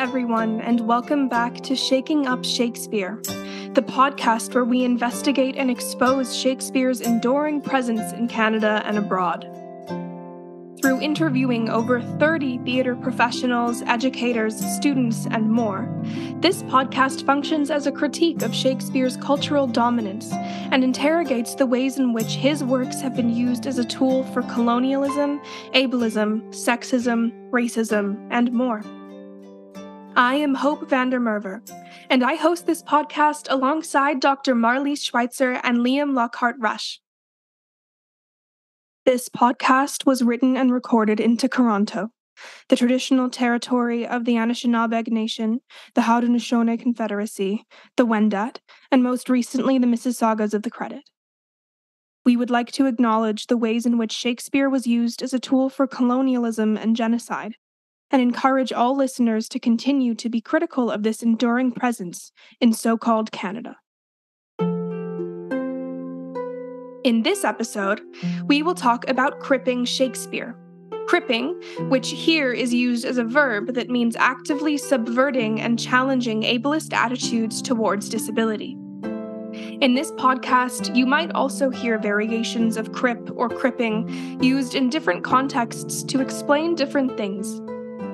everyone, and welcome back to Shaking Up Shakespeare, the podcast where we investigate and expose Shakespeare's enduring presence in Canada and abroad. Through interviewing over 30 theatre professionals, educators, students, and more, this podcast functions as a critique of Shakespeare's cultural dominance and interrogates the ways in which his works have been used as a tool for colonialism, ableism, sexism, racism, and more. I am Hope Van Der Merwe, and I host this podcast alongside Dr. Marlies Schweitzer and Liam Lockhart-Rush. This podcast was written and recorded in Toronto, the traditional territory of the Anishinaabe Nation, the Haudenosaunee Confederacy, the Wendat, and most recently the Mississaugas of the Credit. We would like to acknowledge the ways in which Shakespeare was used as a tool for colonialism and genocide, and encourage all listeners to continue to be critical of this enduring presence in so-called Canada. In this episode, we will talk about Cripping Shakespeare. Cripping, which here is used as a verb that means actively subverting and challenging ableist attitudes towards disability. In this podcast, you might also hear variations of crip or cripping used in different contexts to explain different things.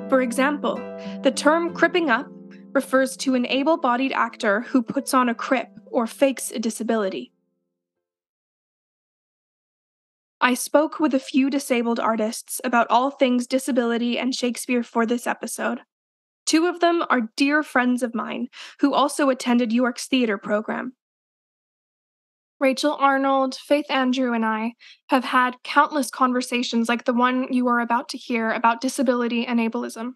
For example, the term cripping up refers to an able-bodied actor who puts on a crip or fakes a disability. I spoke with a few disabled artists about all things disability and Shakespeare for this episode. Two of them are dear friends of mine who also attended York's theatre program. Rachel Arnold, Faith Andrew, and I have had countless conversations like the one you are about to hear about disability and ableism.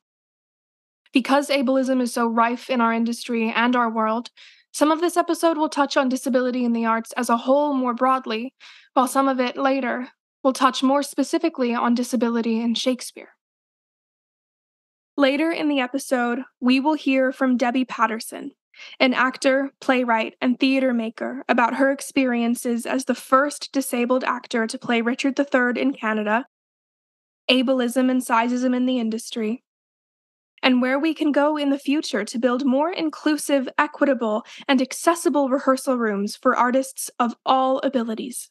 Because ableism is so rife in our industry and our world, some of this episode will touch on disability in the arts as a whole more broadly, while some of it later will touch more specifically on disability in Shakespeare. Later in the episode, we will hear from Debbie Patterson, an actor, playwright, and theater maker, about her experiences as the first disabled actor to play Richard III in Canada, ableism and sizeism in the industry, and where we can go in the future to build more inclusive, equitable, and accessible rehearsal rooms for artists of all abilities.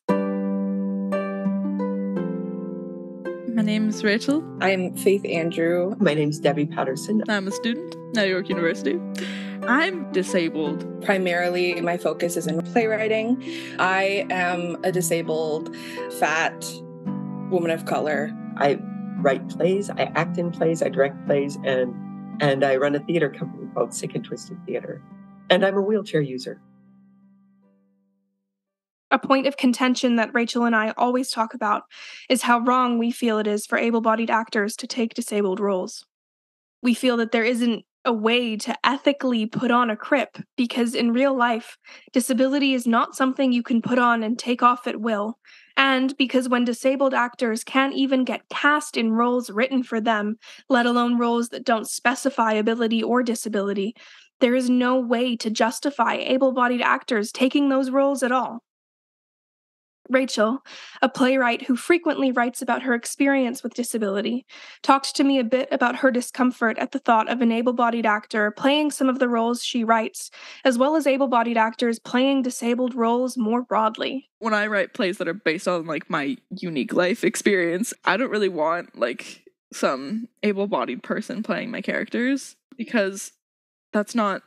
My name is Rachel. I'm Faith Andrew. My name's Debbie Patterson. I'm a student at York University. I'm disabled. Primarily, my focus is in playwriting. I am a disabled, fat woman of color. I write plays, I act in plays, I direct plays, and I run a theater company called Sick and Twisted Theater. And I'm a wheelchair user. A point of contention that Rachel and I always talk about is how wrong we feel it is for able-bodied actors to take disabled roles. We feel that there isn't a way to ethically put on a crip because in real life, disability is not something you can put on and take off at will. And because when disabled actors can't even get cast in roles written for them, let alone roles that don't specify ability or disability, there is no way to justify able-bodied actors taking those roles at all. Rachel, a playwright who frequently writes about her experience with disability, talked to me a bit about her discomfort at the thought of an able-bodied actor playing some of the roles she writes, as well as able-bodied actors playing disabled roles more broadly. When I write plays that are based on my unique life experience, I don't really want some able-bodied person playing my characters because that's not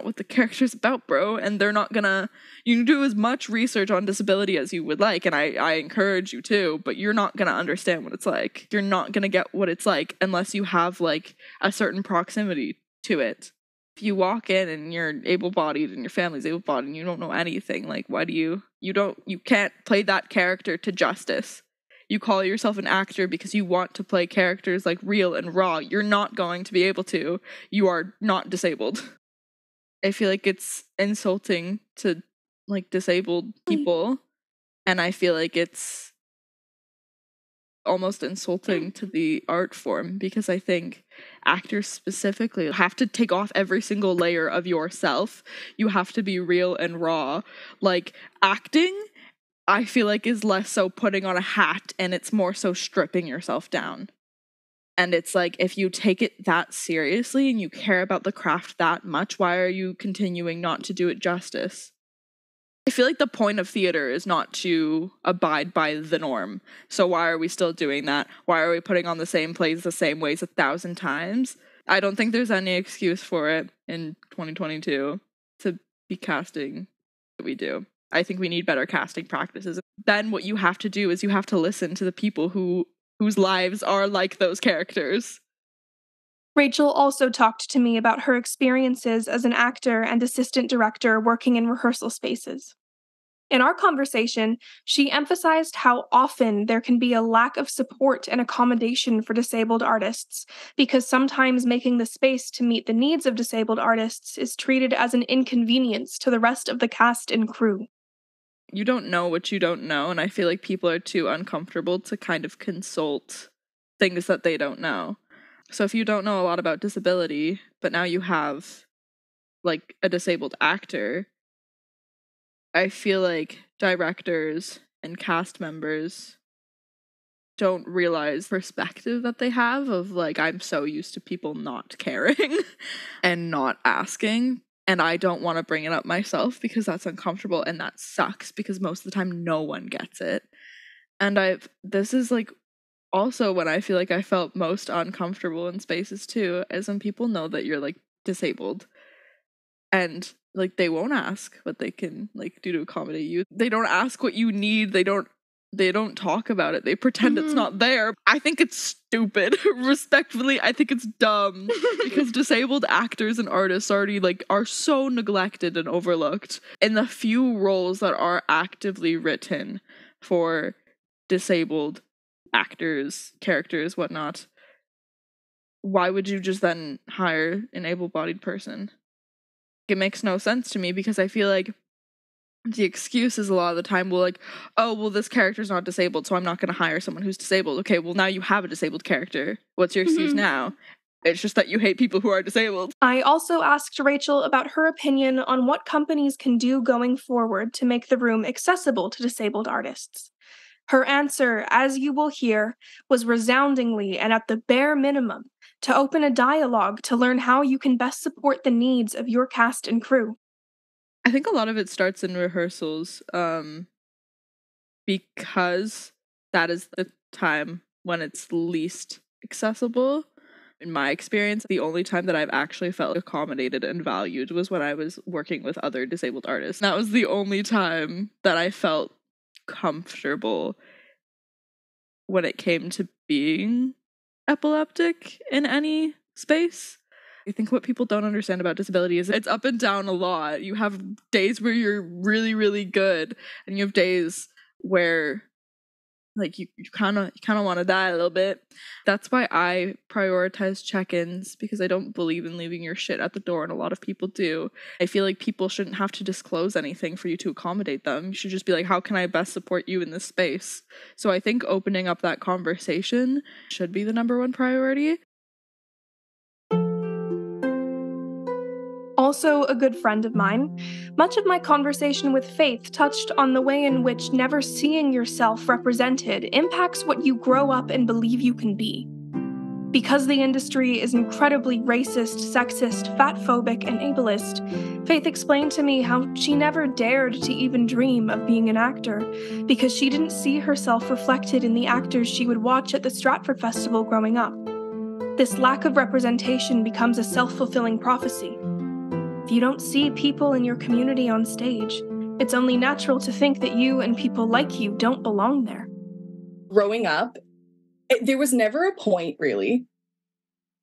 what the character's about, bro. And they're not gonna, you can do as much research on disability as you would like, and I encourage you to, but you're not gonna understand what it's like. You're not gonna get what it's like unless you have a certain proximity to it. If you walk in and you're able-bodied and your family's able-bodied and you don't know anything, why do you can't play that character to justice. You call yourself an actor because you want to play characters real and raw. You're not going to be able to. You are not disabled. I feel like it's insulting to disabled people, and I feel like it's almost insulting to the art form because I think actors specifically have to take off every single layer of yourself. You have to be real and raw. Acting, I feel like is less so putting on a hat and it's more so stripping yourself down. And it's like, if you take it that seriously and you care about the craft that much, why are you continuing not to do it justice? I feel like the point of theater is not to abide by the norm. So why are we still doing that? Why are we putting on the same plays the same ways 1,000 times? I don't think there's any excuse for it in 2022 to be casting what we do. I think we need better casting practices. Then what you have to do is you have to listen to the people whose lives are like those characters. Rachel also talked to me about her experiences as an actor and assistant director working in rehearsal spaces. In our conversation, she emphasized how often there can be a lack of support and accommodation for disabled artists, because sometimes making the space to meet the needs of disabled artists is treated as an inconvenience to the rest of the cast and crew. You don't know what you don't know, and I feel like people are too uncomfortable to kind of consult things that they don't know. So if you don't know a lot about disability, but now you have, like, a disabled actor, I feel like directors and cast members don't realize perspective that they have of, like, I'm so used to people not caring and not asking, and I don't want to bring it up myself because that's uncomfortable, and that sucks because most of the time no one gets it. And this is, like, also when I feel like I felt most uncomfortable in spaces too, is when people know that you're, like, disabled and, like, they won't ask what they can, like, do to accommodate you. They don't ask what you need. They don't talk about it. They pretend it's not there. I think it's stupid. Respectfully, I think it's dumb because disabled actors and artists already, like, are so neglected and overlooked. In the few roles that are actively written for disabled actors, characters, whatnot, why would you just then hire an able-bodied person? It makes no sense to me because I feel like the excuse is a lot of the time, well, like, oh, well, this character's not disabled, so I'm not going to hire someone who's disabled. Okay, well, now you have a disabled character. What's your excuse now? It's just that you hate people who are disabled. I also asked Rachel about her opinion on what companies can do going forward to make the room accessible to disabled artists. Her answer, as you will hear, was resoundingly and at the bare minimum to open a dialogue to learn how you can best support the needs of your cast and crew. I think a lot of it starts in rehearsals, because that is the time when it's least accessible. In my experience, the only time that I've actually felt accommodated and valued was when I was working with other disabled artists. That was the only time that I felt comfortable when it came to being epileptic in any space. I think what people don't understand about disability is it's up and down a lot. You have days where you're really, really good, and you have days where, like, you kind of want to die a little bit. That's why I prioritize check-ins, because I don't believe in leaving your shit at the door, and a lot of people do. I feel like people shouldn't have to disclose anything for you to accommodate them. You should just be like, how can I best support you in this space? So I think opening up that conversation should be the number one priority. Also a good friend of mine, much of my conversation with Faith touched on the way in which never seeing yourself represented impacts what you grow up and believe you can be. Because the industry is incredibly racist, sexist, fatphobic, and ableist, Faith explained to me how she never dared to even dream of being an actor because she didn't see herself reflected in the actors she would watch at the Stratford Festival growing up. This lack of representation becomes a self-fulfilling prophecy. If you don't see people in your community on stage, it's only natural to think that you and people like you don't belong there. Growing up, there was never a point, really,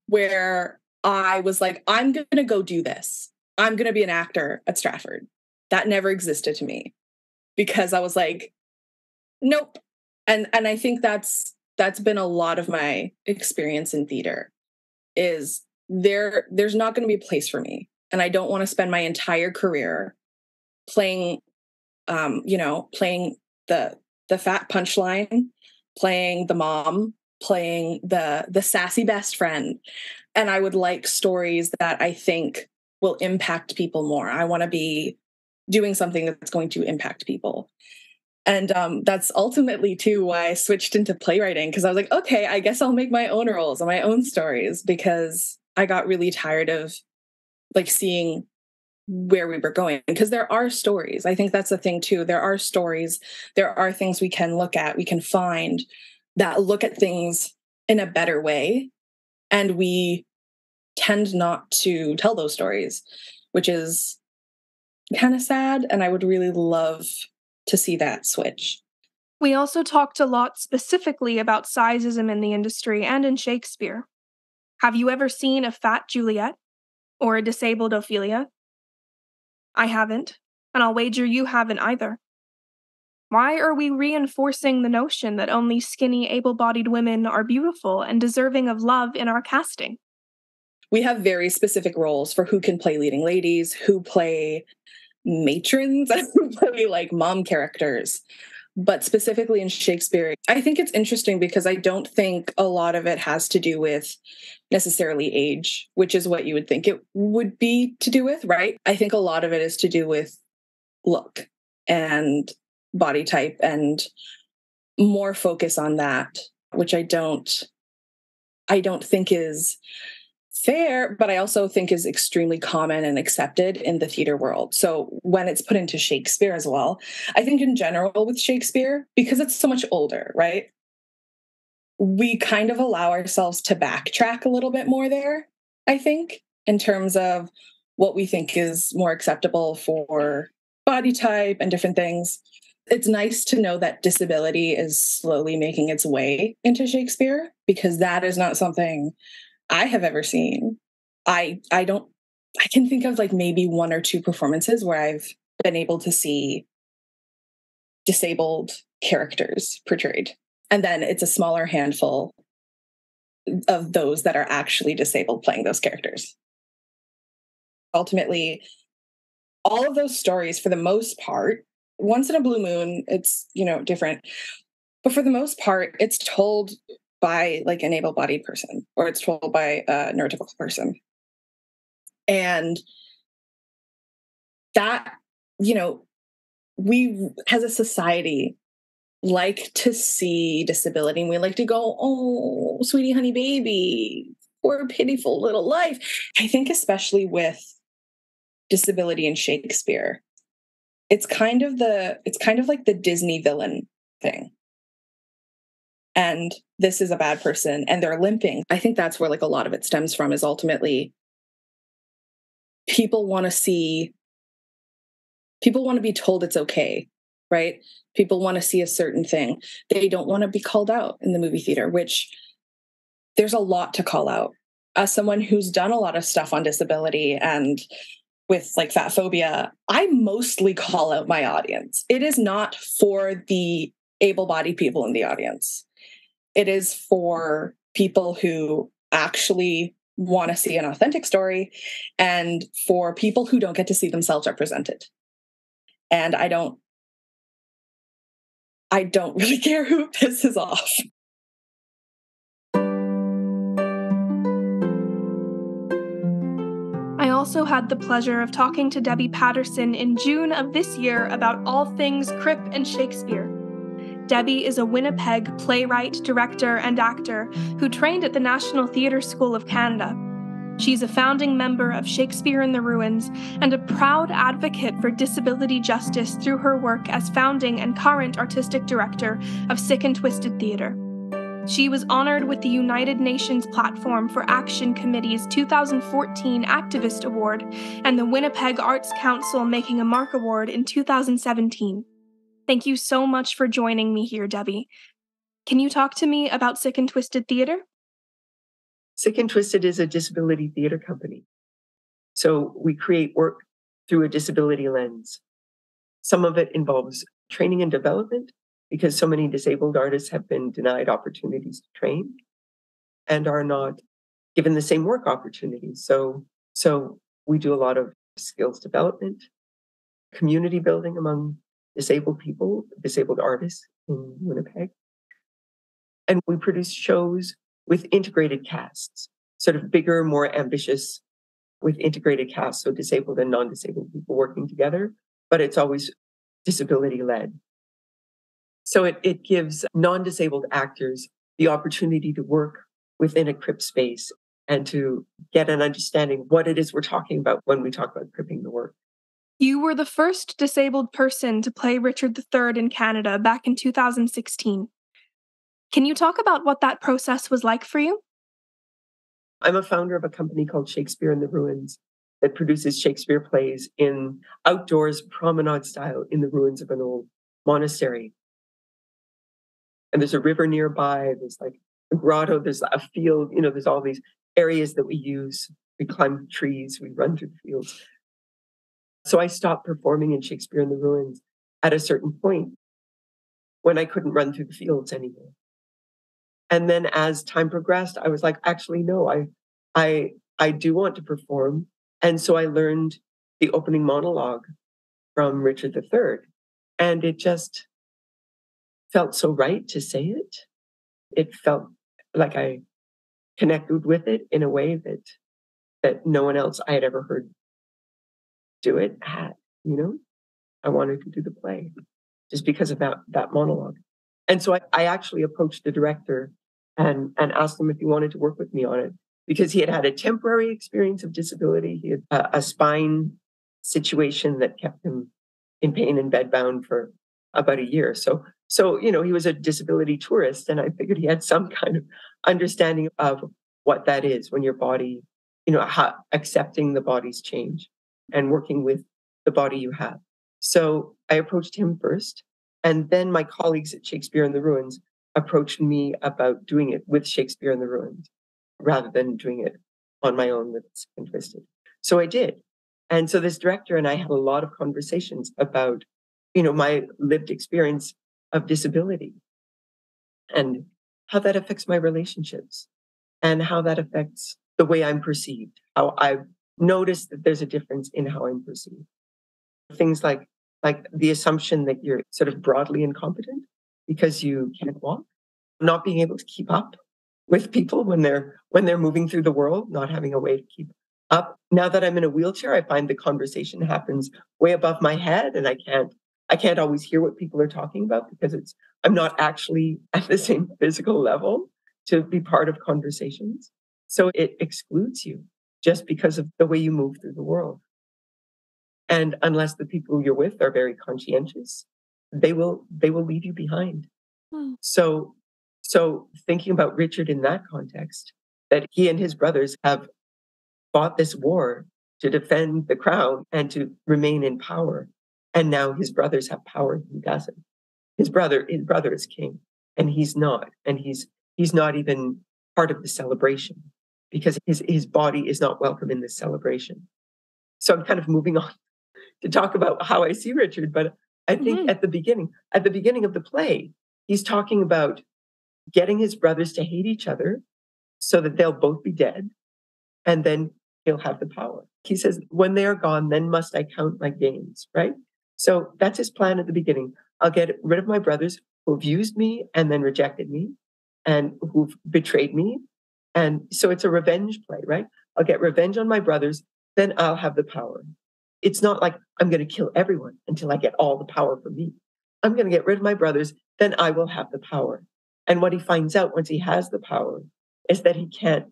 where I was like, I'm going to go do this. I'm going to be an actor at Stratford. That never existed to me because I was like, nope. And I think that's been a lot of my experience in theater is there's not going to be a place for me. And I don't want to spend my entire career playing, playing the fat punchline, playing the mom, playing the sassy best friend. And I would like stories that I think will impact people more. I want to be doing something that's going to impact people. And that's ultimately, too, why I switched into playwriting, because I was like, okay, I guess I'll make my own roles and my own stories, because I got really tired of like seeing where we were going. Because there are stories. I think that's the thing, too. There are stories. There are things we can look at, we can find that look at things in a better way. And we tend not to tell those stories, which is kind of sad. And I would really love to see that switch. We also talked a lot specifically about sizeism in the industry and in Shakespeare. Have you ever seen a fat Juliet or a disabled Ophelia? I haven't, and I'll wager you haven't either. Why are we reinforcing the notion that only skinny, able-bodied women are beautiful and deserving of love in our casting? We have very specific roles for who can play leading ladies, who play matrons, and who play like mom characters. But specifically in Shakespeare, I think it's interesting because I don't think a lot of it has to do with necessarily age, which is what you would think it would be to do with, right? I think a lot of it is to do with look and body type and more focus on that, which I don't think is fair, but I also think is extremely common and accepted in the theater world. So when it's put into Shakespeare as well, I think in general with Shakespeare, because it's so much older, right? We kind of allow ourselves to backtrack a little bit more there, I think, in terms of what we think is more acceptable for body type and different things. It's nice to know that disability is slowly making its way into Shakespeare, because that is not something I have ever seen. I can think of like maybe one or two performances where I've been able to see disabled characters portrayed. And then it's a smaller handful of those that are actually disabled playing those characters. Ultimately, all of those stories, for the most part, once in a blue moon, it's, different. But for the most part, it's told by like an able-bodied person, or it's told by a neurotypical person. And that, we as a society like to see disability, and we like to go, oh, sweetie, honey, baby, poor pitiful little life. I think especially with disability in Shakespeare, it's kind of like the Disney villain thing. And this is a bad person and they're limping. I think that's where like a lot of it stems from, is ultimately people want to be told it's okay, right? People want to see a certain thing. They don't want to be called out in the movie theater, which there's a lot to call out. As someone who's done a lot of stuff on disability and with like fat phobia, I mostly call out my audience. It is not for the able-bodied people in the audience. It is for people who actually want to see an authentic story, and for people who don't get to see themselves represented. And I don't really care who it pisses off. I also had the pleasure of talking to Debbie Patterson in June of this year about all things Cripp and Shakespeare. Debbie is a Winnipeg playwright, director, and actor who trained at the National Theatre School of Canada. She's a founding member of Shakespeare in the Ruins and a proud advocate for disability justice through her work as founding and current artistic director of Sick and Twisted Theatre. She was honored with the United Nations Platform for Action Committee's 2014 Activist Award and the Winnipeg Arts Council Making a Mark Award in 2017. Thank you so much for joining me here, Debbie. Can you talk to me about Sick and Twisted Theatre? Sick and Twisted is a disability theater company. So we create work through a disability lens. Some of it involves training and development, because so many disabled artists have been denied opportunities to train and are not given the same work opportunities. So we do a lot of skills development, community building among disabled people, disabled artists in Winnipeg. And we produce shows with integrated casts, sort of bigger, more ambitious, with integrated casts, so disabled and non-disabled people working together, but it's always disability-led. So it gives non-disabled actors the opportunity to work within a CRIP space and to get an understanding what it is we're talking about when we talk about cripping the work. You were the first disabled person to play Richard III in Canada back in 2016. Can you talk about what that process was like for you? I'm a founder of a company called Shakespeare in the Ruins that produces Shakespeare plays in outdoors, promenade style, in the ruins of an old monastery. And there's a river nearby, there's like a grotto, there's a field, there's all these areas that we use. We climb trees, we run through the fields. So I stopped performing in Shakespeare in the Ruins at a certain point when I couldn't run through the fields anymore. And then as time progressed, I was like, actually, no, I do want to perform. And so I learned the opening monologue from Richard III. And it just felt so right to say it. It felt like I connected with it in a way that no one else I had ever heard do it had, I wanted to do the play just because of that monologue. And so I actually approached the director and asked him if he wanted to work with me on it because he had a temporary experience of disability. He had a spine situation that kept him in pain and bedbound for about a year. So he was a disability tourist, and I figured he had some kind of understanding of what that is when your body, how accepting the body's change and working with the body you have. So I approached him first, and then my colleagues at Shakespeare in the Ruins approached me about doing it with Shakespeare in the Ruins rather than doing it on my own with Sick and Twisted. So I did. And so this director and I had a lot of conversations about, my lived experience of disability and how that affects my relationships and how that affects the way I'm perceived, how I've noticed that there's a difference in how I'm perceived. Things like the assumption that you're sort of broadly incompetent because you can't walk, not being able to keep up with people when they're moving through the world, not having a way to keep up. Now that I'm in a wheelchair, I find the conversation happens way above my head, and I can't always hear what people are talking about because I'm not actually at the same physical level to be part of conversations. So it excludes you just because of the way you move through the world. And unless the people you're with are very conscientious, they will leave you behind. So thinking about Richard in that context, that he and his brothers have fought this war to defend the crown and to remain in power. And now his brothers have power and he doesn't. His brother is king and he's not. And he's not even part of the celebration because his body is not welcome in this celebration. So I'm kind of moving on to talk about how I see Richard, but I think at the beginning of the play, he's talking about getting his brothers to hate each other so that they'll both be dead, and then he'll have the power. He says, when they are gone, then must I count my gains, right? So that's his plan at the beginning. I'll get rid of my brothers who've used me and then rejected me and who've betrayed me. And so it's a revenge play, right? I'll get revenge on my brothers, then I'll have the power. It's not like I'm going to kill everyone until I get all the power for me. I'm going to get rid of my brothers, then I will have the power. And what he finds out once he has the power is that he can't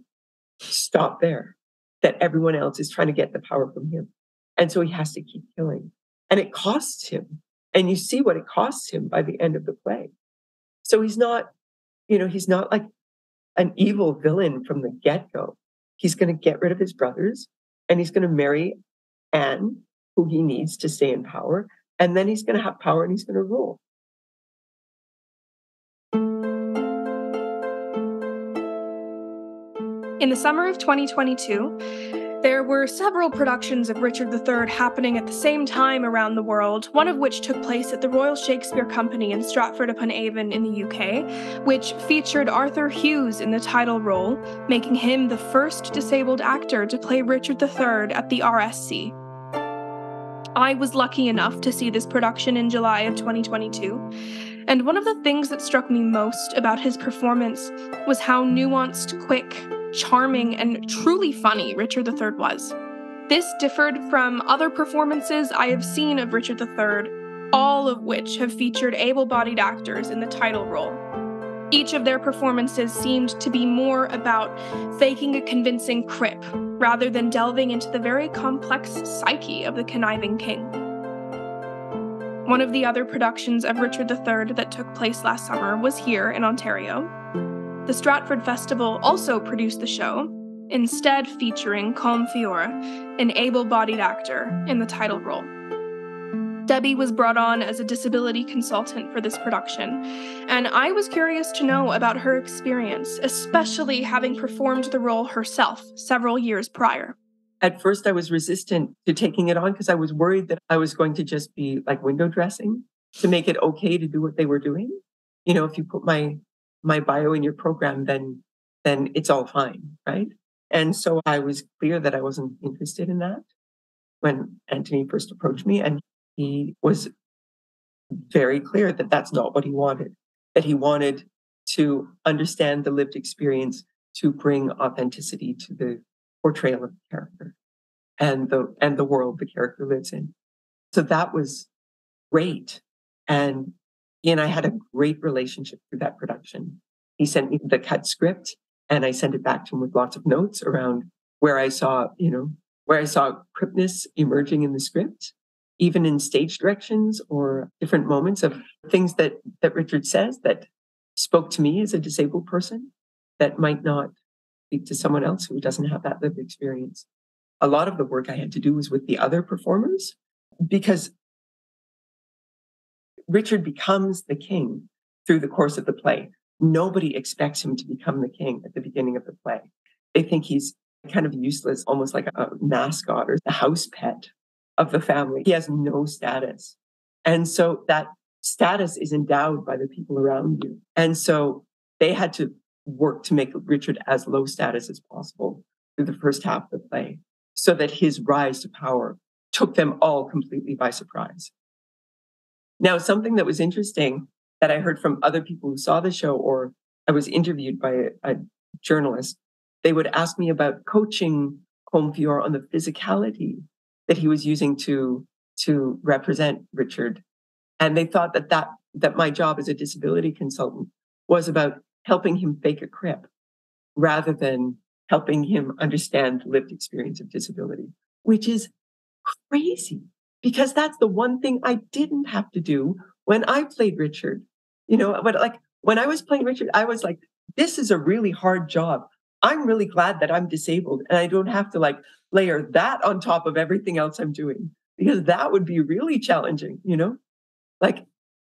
stop there, that everyone else is trying to get the power from him. And so he has to keep killing. And it costs him. And you see what it costs him by the end of the play. So he's not like an evil villain from the get-go. He's going to get rid of his brothers and he's going to marry Anne, who he needs to stay in power. And then he's going to have power and he's going to rule. In the summer of 2022, there were several productions of Richard III happening at the same time around the world, one of which took place at the Royal Shakespeare Company in Stratford-upon-Avon in the UK, which featured Arthur Hughes in the title role, making him the first disabled actor to play Richard III at the RSC. I was lucky enough to see this production in July of 2022, and one of the things that struck me most about his performance was how nuanced, quick, charming, and truly funny Richard III was. This differed from other performances I have seen of Richard III, all of which have featured able-bodied actors in the title role. Each of their performances seemed to be more about faking a convincing Cripp, rather than delving into the very complex psyche of the conniving king. One of the other productions of Richard III that took place last summer was here in Ontario. The Stratford Festival also produced the show, instead featuring Colm Feore, an able-bodied actor, in the title role. Debbie was brought on as a disability consultant for this production, and I was curious to know about her experience, especially having performed the role herself several years prior. At first, I was resistant to taking it on because I was worried that I was going to just be like window dressing to make it okay to do what they were doing. You know, if you put my bio in your program, then it's all fine, right? And so I was clear that I wasn't interested in that when Anthony first approached me, and he was very clear that that's not what he wanted, that he wanted to understand the lived experience to bring authenticity to the portrayal of the character and the world the character lives in. So that was great. And he and I had a great relationship through that production. He sent me the cut script and I sent it back to him with lots of notes around where I saw Crippness emerging in the script, even in stage directions or different moments of things that Richard says that spoke to me as a disabled person that might not speak to someone else who doesn't have that lived experience. A lot of the work I had to do was with the other performers because Richard becomes the king through the course of the play. Nobody expects him to become the king at the beginning of the play. They think he's kind of useless, almost like a mascot or a house pet of the family. He has no status. And so that status is endowed by the people around you. And so they had to work to make Richard as low status as possible through the first half of the play so that his rise to power took them all completely by surprise. Now, something that was interesting that I heard from other people who saw the show, or I was interviewed by a journalist, they would ask me about coaching Colm Feore on the physicality that he was using to represent Richard. And they thought that my job as a disability consultant was about helping him fake a Cripp rather than helping him understand the lived experience of disability, which is crazy because that's the one thing I didn't have to do when I played Richard. You know, but like when I was playing Richard, I was like, this is a really hard job. I'm really glad that I'm disabled and I don't have to like layer that on top of everything else I'm doing because that would be really challenging, you know? Like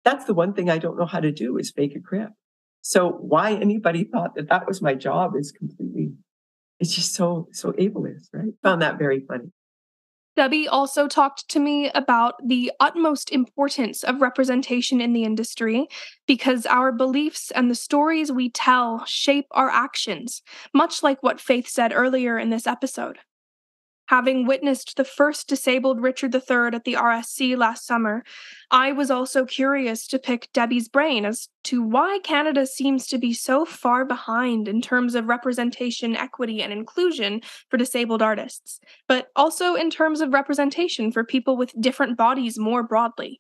that's the one thing I don't know how to do is fake a Cripp. So why anybody thought that was my job is completely, it's just so ableist, right? Found that very funny. Debbie also talked to me about the utmost importance of representation in the industry because our beliefs and the stories we tell shape our actions, much like what Faith said earlier in this episode. Having witnessed the first disabled Richard III at the RSC last summer, I was also curious to pick Debbie's brain as to why Canada seems to be so far behind in terms of representation, equity, and inclusion for disabled artists, but also in terms of representation for people with different bodies more broadly.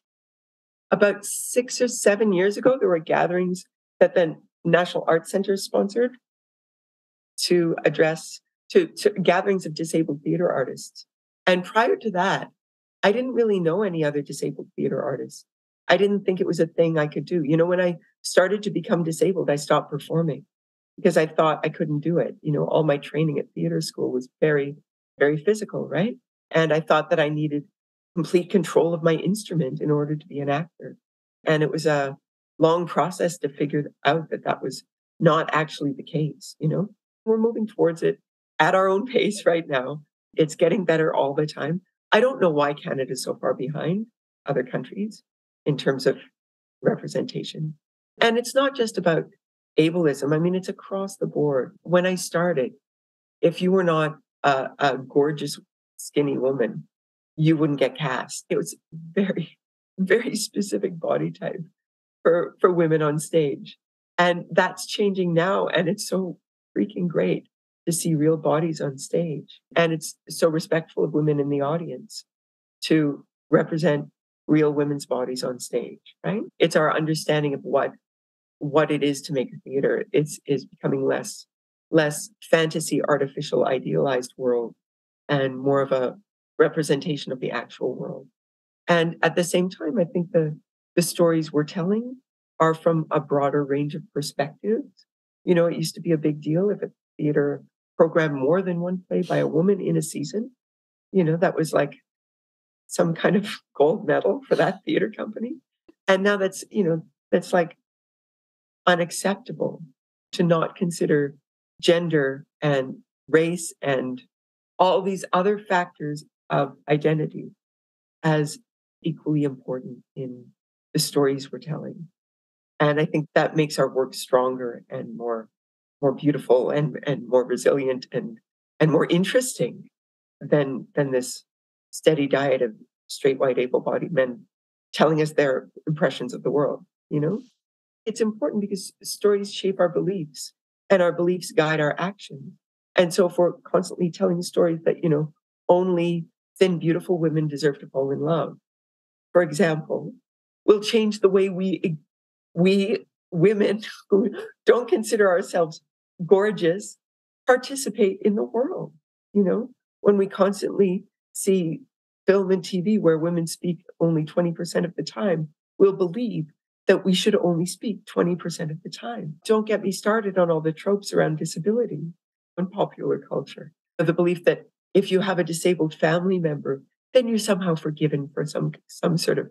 About 6 or 7 years ago, there were gatherings that the National Arts Centre sponsored to address to gatherings of disabled theater artists. And prior to that, I didn't really know any other disabled theater artists. I didn't think it was a thing I could do. You know, when I started to become disabled, I stopped performing because I thought I couldn't do it. You know, all my training at theater school was very, very physical, right? And I thought that I needed complete control of my instrument in order to be an actor. And it was a long process to figure out that was not actually the case, you know? We're moving towards it at our own pace right now. It's getting better all the time. I don't know why Canada is so far behind other countries in terms of representation. And it's not just about ableism. I mean, it's across the board. When I started, if you were not a gorgeous, skinny woman, you wouldn't get cast. It was very, very specific body type for women on stage. And that's changing now. And it's so freaking great to see real bodies on stage. And it's so respectful of women in the audience to represent real women's bodies on stage, right? It's our understanding of what it is to make a theater. Is becoming less fantasy, artificial, idealized world, and more of a representation of the actual world. And at the same time, I think the stories we're telling are from a broader range of perspectives. It used to be a big deal if a theater programmed more than one play by a woman in a season. That was like some kind of gold medal for that theater company. And now that's like unacceptable to not consider gender and race and all these other factors of identity as equally important in the stories we're telling. And I think that makes our work stronger and more beautiful and more resilient and more interesting than this steady diet of straight white able-bodied men telling us their impressions of the world. It's important because stories shape our beliefs and our beliefs guide our action. And so if we're constantly telling stories that only thin beautiful women deserve to fall in love, for example, will change the way we women who don't consider ourselves gorgeous participate in the world. When we constantly see film and TV where women speak only 20% of the time, we'll believe that we should only speak 20% of the time. Don't get me started on all the tropes around disability in popular culture. The belief that if you have a disabled family member, then you're somehow forgiven for some sort of,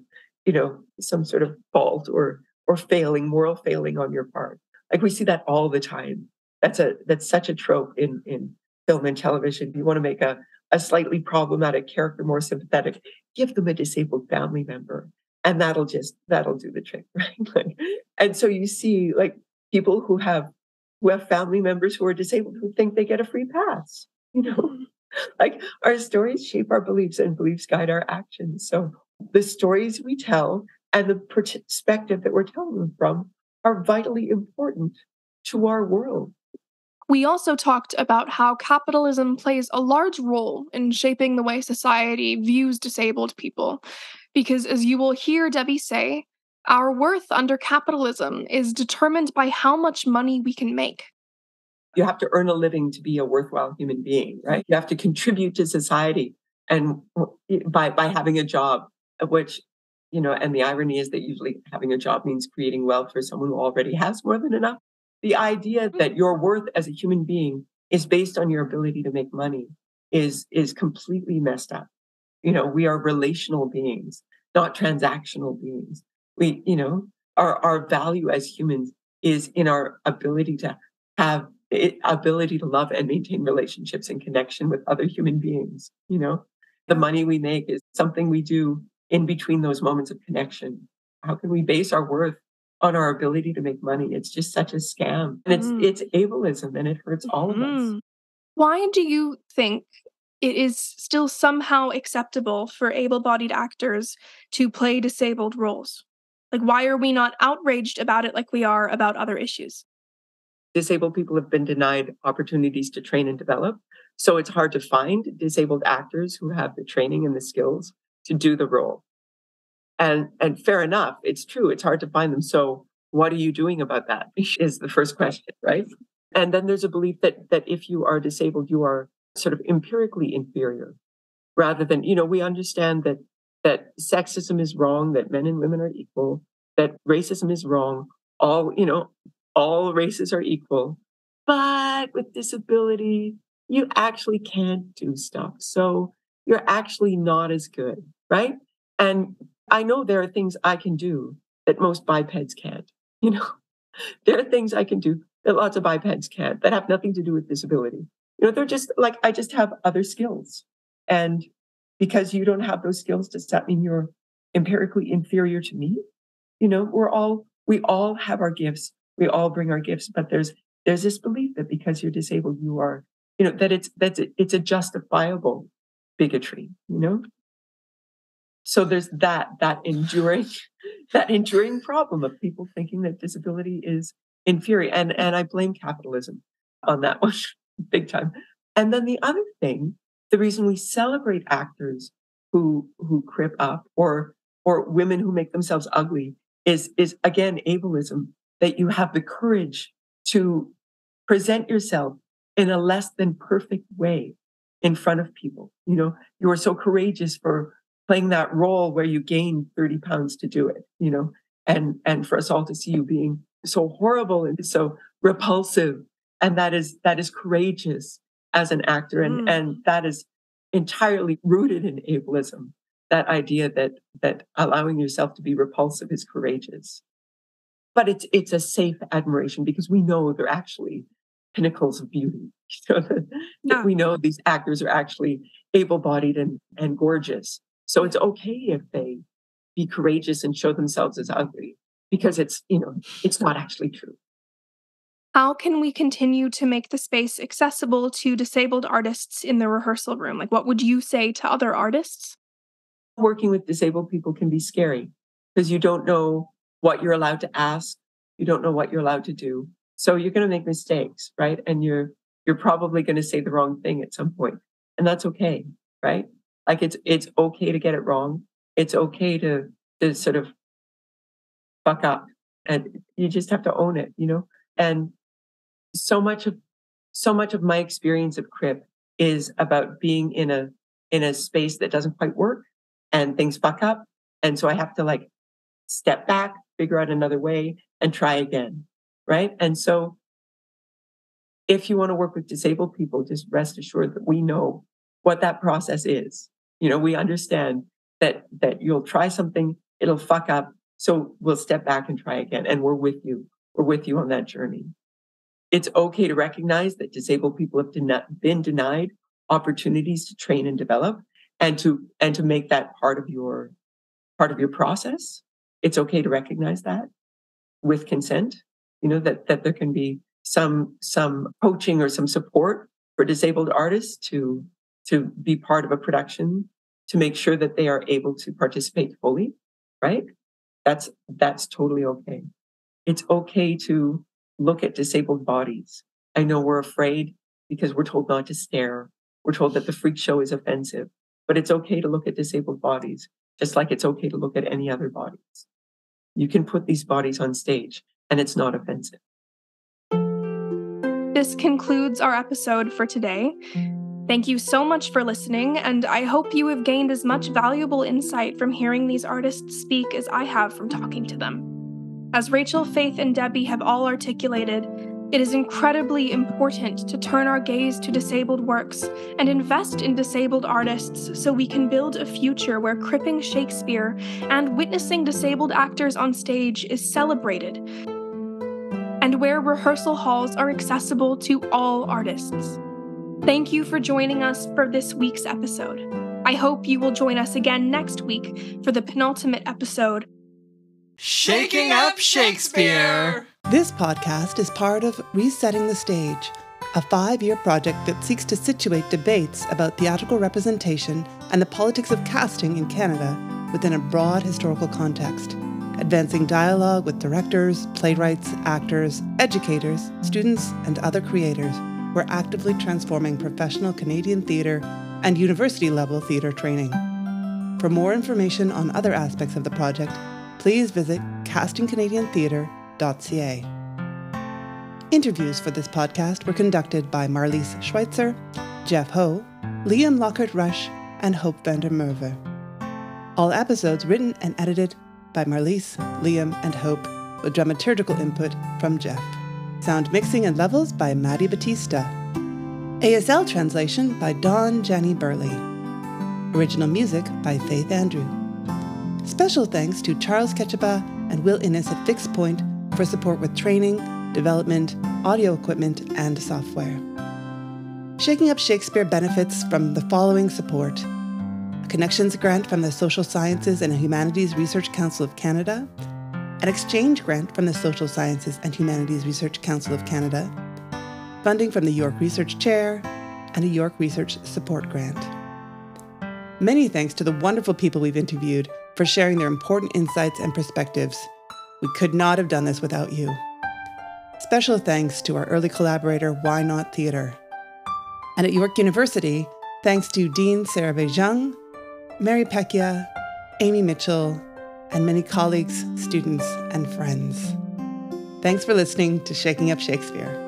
some sort of fault or moral failing on your part. Like we see that all the time. That's such a trope in film and television. You want to make a slightly problematic character more sympathetic, give them a disabled family member. And that'll do the trick, right? And so you see like people who have family members who are disabled who think they get a free pass, Like our stories shape our beliefs and beliefs guide our actions. So the stories we tell and the perspective that we're telling them from are vitally important to our world. We also talked about how capitalism plays a large role in shaping the way society views disabled people. Because as you will hear Debbie say, our worth under capitalism is determined by how much money we can make. You have to earn a living to be a worthwhile human being, right? You have to contribute to society and by having a job, which, and the irony is that usually having a job means creating wealth for someone who already has more than enough. The idea that your worth as a human being is based on your ability to make money is completely messed up. We are relational beings, not transactional beings. We, our value as humans is in our ability to love and maintain relationships and connection with other human beings. The money we make is something we do in between those moments of connection. How can we base our worth on our ability to make money? It's just such a scam. And it's ableism and it hurts all of us. Why do you think it is still somehow acceptable for able-bodied actors to play disabled roles? Like, why are we not outraged about it like we are about other issues? Disabled people have been denied opportunities to train and develop. So it's hard to find disabled actors who have the training and the skills to do the role. And fair enough, it's true, it's hard to find them. So what are you doing about that is the first question, right? And then there's a belief that if you are disabled, you are sort of empirically inferior, rather than, we understand that sexism is wrong, that men and women are equal, that racism is wrong, all races are equal. But with disability, you actually can't do stuff. So you're actually not as good, right? And I know there are things I can do that most bipeds can't. There are things I can do that lots of bipeds can't, that have nothing to do with disability. They're just like, I just have other skills. And because you don't have those skills, does that mean you're empirically inferior to me? We all have our gifts. We all bring our gifts, but there's this belief that because you're disabled, you are, that it's a justifiable bigotry, So there's that enduring problem of people thinking that disability is inferior. And I blame capitalism on that one big time. And then the other thing, the reason we celebrate actors who crip up or or women who make themselves ugly is again ableism, that you have the courage to present yourself in a less than perfect way in front of people. You are so courageous for playing that role where you gained 30 pounds to do it, and for us all to see you being so horrible and so repulsive. And that is courageous as an actor. And that is entirely rooted in ableism. That idea that allowing yourself to be repulsive is courageous. But it's a safe admiration because we know they're actually pinnacles of beauty. That we know these actors are actually able-bodied and gorgeous. So it's okay if they be courageous and show themselves as ugly, because it's not actually true. How can we continue to make the space accessible to disabled artists in the rehearsal room? Like, what would you say to other artists? Working with disabled people can be scary because you don't know what you're allowed to ask. You don't know what you're allowed to do. So you're going to make mistakes, right? And you're probably going to say the wrong thing at some point. And that's okay, right? Like it's okay to get it wrong. It's okay to sort of fuck up, and you just have to own it, And so much of my experience of Crip is about being in a space that doesn't quite work and things fuck up. And so I have to step back, figure out another way and try again. Right. And so if you want to work with disabled people, just rest assured that we know what that process is. We understand that you'll try something, it'll fuck up. So we'll step back and try again. And we're with you. We're with you on that journey. It's okay to recognize that disabled people have been denied opportunities to train and develop, and to make that part of your process. It's okay to recognize that with consent, that there can be some coaching or some support for disabled artists to be part of a production, to make sure that they are able to participate fully, right? That's totally okay. It's okay to look at disabled bodies. I know we're afraid because we're told not to stare. We're told that the freak show is offensive, but it's okay to look at disabled bodies, just like it's okay to look at any other bodies. You can put these bodies on stage and it's not offensive. This concludes our episode for today. Thank you so much for listening, and I hope you have gained as much valuable insight from hearing these artists speak as I have from talking to them. As Rachel, Faith, and Debbie have all articulated, it is incredibly important to turn our gaze to disabled works and invest in disabled artists so we can build a future where Cripping Shakespeare and witnessing disabled actors on stage is celebrated, and where rehearsal halls are accessible to all artists. Thank you for joining us for this week's episode. I hope you will join us again next week for the penultimate episode, Shaking Up Shakespeare! This podcast is part of Resetting the Stage, a 5-year project that seeks to situate debates about theatrical representation and the politics of casting in Canada within a broad historical context, advancing dialogue with directors, playwrights, actors, educators, students, and other creators who are actively transforming professional Canadian theatre and university-level theatre training. For more information on other aspects of the project, please visit castingcanadiantheatre.ca. Interviews for this podcast were conducted by Marlise Schweitzer, Jeff Ho, Liam Lockhart-Rush, and Hope Van Der Merwe. All episodes written and edited by Marlise, Liam, and Hope, with dramaturgical input from Jeff. Sound mixing and levels by Maddie Batista. ASL translation by Dawn Jenny Burley. Original music by Faith Andrew. Special thanks to Charles Ketchaba and Will Innes at Fixed Point for support with training, development, audio equipment, and software. Shaking Up Shakespeare benefits from the following support: a Connections grant from the Social Sciences and Humanities Research Council of Canada, an exchange grant from the Social Sciences and Humanities Research Council of Canada, funding from the York Research Chair, and a York Research Support Grant. Many thanks to the wonderful people we've interviewed for sharing their important insights and perspectives. We could not have done this without you. Special thanks to our early collaborator, Why Not Theatre. And at York University, thanks to Dean Sarah Beijing, Mary Pecchia, Amy Mitchell, and many colleagues, students, and friends. Thanks for listening to Shaking Up Shakespeare.